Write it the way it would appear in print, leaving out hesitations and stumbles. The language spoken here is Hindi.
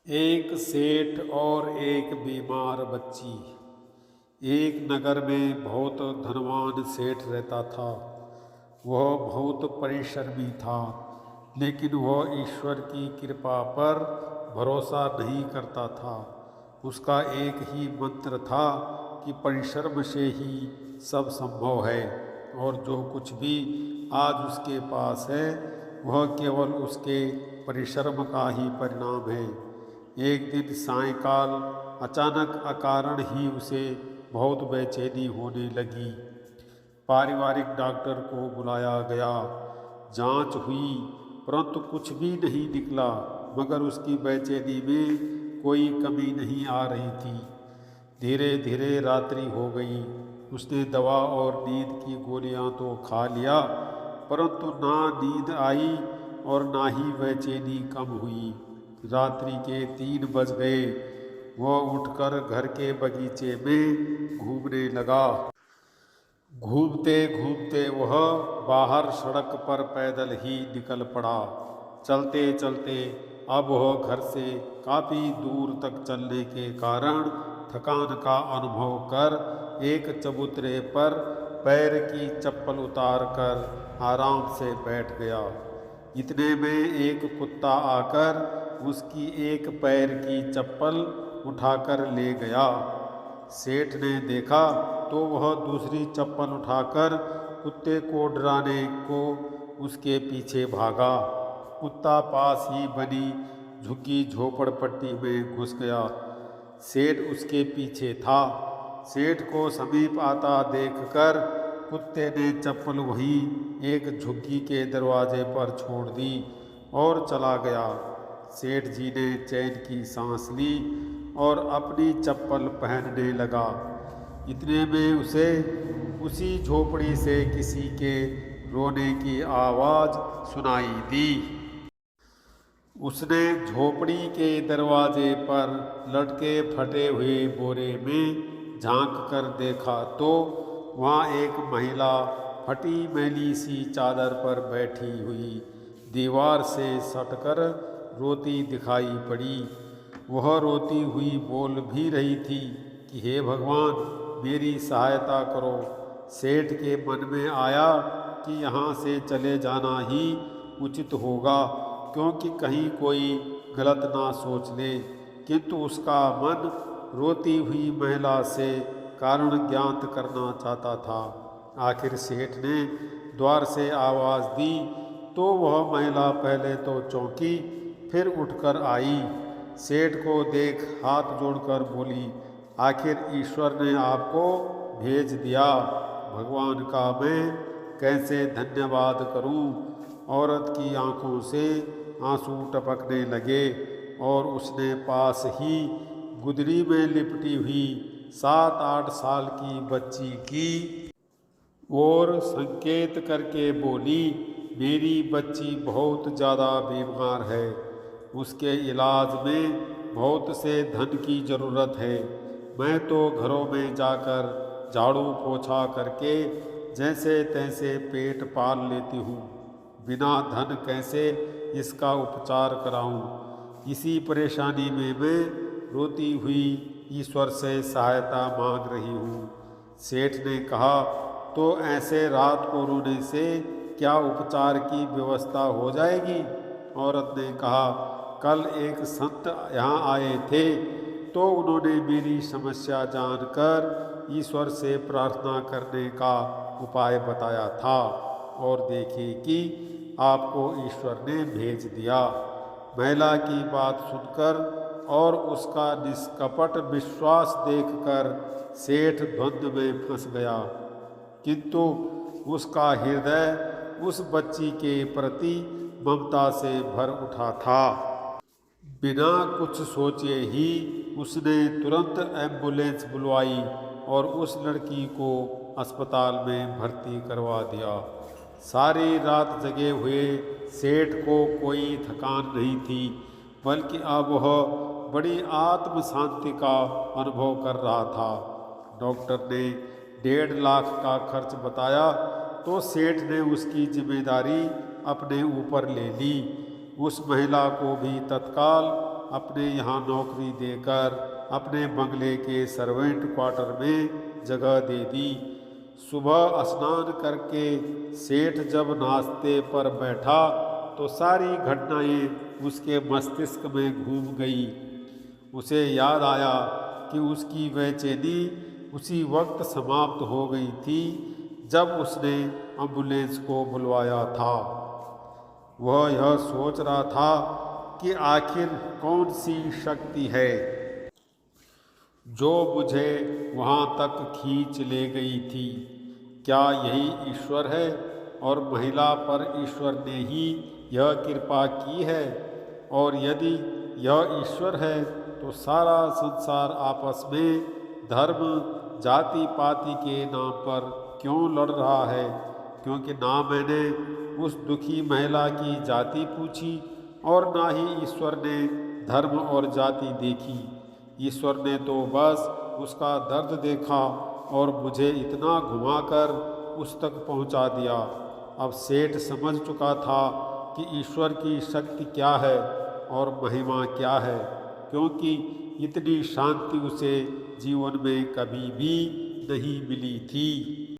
एक सेठ और एक बीमार बच्ची। एक नगर में बहुत धनवान सेठ रहता था। वह बहुत परिश्रमी था, लेकिन वह ईश्वर की कृपा पर भरोसा नहीं करता था। उसका एक ही मंत्र था कि परिश्रम से ही सब संभव है, और जो कुछ भी आज उसके पास है वह केवल उसके परिश्रम का ही परिणाम है। एक दिन सायंकाल अचानक अकारण ही उसे बहुत बेचैनी होने लगी। पारिवारिक डॉक्टर को बुलाया गया। जांच हुई, परंतु कुछ भी नहीं निकला, मगर उसकी बेचैनी में कोई कमी नहीं आ रही थी। धीरे धीरे रात्रि हो गई। उसने दवा और नींद की गोलियां तो खा लिया, परंतु ना नींद आई और ना ही बेचैनी कम हुई। रात्रि के 3 बज गए। वह उठकर घर के बगीचे में घूमने लगा। घूमते घूमते वह बाहर सड़क पर पैदल ही निकल पड़ा। चलते चलते अब वह घर से काफ़ी दूर तक चलने के कारण थकान का अनुभव कर एक चबूतरे पर पैर की चप्पल उतार कर आराम से बैठ गया। इतने में एक कुत्ता आकर उसकी एक पैर की चप्पल उठाकर ले गया। सेठ ने देखा तो वह दूसरी चप्पल उठाकर कुत्ते को डराने को उसके पीछे भागा। कुत्ता पास ही बनी झुकी झोपड़पट्टी में घुस गया। सेठ उसके पीछे था। सेठ को समीप आता देखकर कुत्ते ने चप्पल वहीं एक झुग्गी के दरवाजे पर छोड़ दी और चला गया। सेठ जी ने चैन की सांस ली और अपनी चप्पल पहनने लगा। इतने में उसे उसी झोपड़ी से किसी के रोने की आवाज़ सुनाई दी। उसने झोपड़ी के दरवाजे पर लटके फटे हुए बोरे में झांक कर देखा तो वहाँ एक महिला फटी मैली सी चादर पर बैठी हुई दीवार से सटकर रोती दिखाई पड़ी। वह रोती हुई बोल भी रही थी कि हे भगवान, मेरी सहायता करो। सेठ के मन में आया कि यहाँ से चले जाना ही उचित होगा, क्योंकि कहीं कोई गलत ना सोच ले, किंतु उसका मन रोती हुई महिला से कारण ज्ञात करना चाहता था। आखिर सेठ ने द्वार से आवाज़ दी तो वह महिला पहले तो चौंकी, फिर उठकर आई। सेठ को देख हाथ जोड़कर बोली, आखिर ईश्वर ने आपको भेज दिया। भगवान का मैं कैसे धन्यवाद करूं। औरत की आंखों से आंसू टपकने लगे और उसने पास ही गुदड़ी में लिपटी हुई 7-8 साल की बच्ची की और संकेत करके बोली, मेरी बच्ची बहुत ज़्यादा बीमार है। उसके इलाज में बहुत से धन की ज़रूरत है। मैं तो घरों में जाकर झाड़ू पोछा करके जैसे तैसे पेट पाल लेती हूँ। बिना धन कैसे इसका उपचार कराऊं। इसी परेशानी में मैं रोती हुई ईश्वर से सहायता मांग रही हूँ। सेठ ने कहा, तो ऐसे रात को रोने से क्या उपचार की व्यवस्था हो जाएगी? औरत ने कहा, कल एक संत यहाँ आए थे तो उन्होंने मेरी समस्या जानकर ईश्वर से प्रार्थना करने का उपाय बताया था, और देखिए कि आपको ईश्वर ने भेज दिया। महिला की बात सुनकर और उसका निष्कपट विश्वास देखकर सेठ द्वंद्व में फंस गया, किंतु उसका हृदय उस बच्ची के प्रति ममता से भर उठा था। बिना कुछ सोचे ही उसने तुरंत एम्बुलेंस बुलवाई और उस लड़की को अस्पताल में भर्ती करवा दिया। सारी रात जगे हुए सेठ को कोई थकान नहीं थी, बल्कि अब वह बड़ी आत्म शांति का अनुभव कर रहा था। डॉक्टर ने 1.5 लाख का खर्च बताया तो सेठ ने उसकी जिम्मेदारी अपने ऊपर ले ली। उस महिला को भी तत्काल अपने यहाँ नौकरी देकर अपने बंगले के सर्वेंट क्वार्टर में जगह दे दी। सुबह स्नान करके सेठ जब नाश्ते पर बैठा तो सारी घटनाएं उसके मस्तिष्क में घूम गई। उसे याद आया कि उसकी बेचैनी उसी वक्त समाप्त हो गई थी जब उसने एम्बुलेंस को बुलवाया था। वह यह सोच रहा था कि आखिर कौन सी शक्ति है जो मुझे वहाँ तक खींच ले गई थी। क्या यही ईश्वर है और महिला पर ईश्वर ने ही यह कृपा की है? और यदि यह ईश्वर है तो सारा संसार आपस में धर्म जाति पाति के नाम पर क्यों लड़ रहा है? क्योंकि ना मैंने उस दुखी महिला की जाति पूछी और ना ही ईश्वर ने धर्म और जाति देखी। ईश्वर ने तो बस उसका दर्द देखा और मुझे इतना घुमाकर उस तक पहुंचा दिया। अब सेठ समझ चुका था कि ईश्वर की शक्ति क्या है और महिमा क्या है, क्योंकि इतनी शांति उसे जीवन में कभी भी नहीं मिली थी।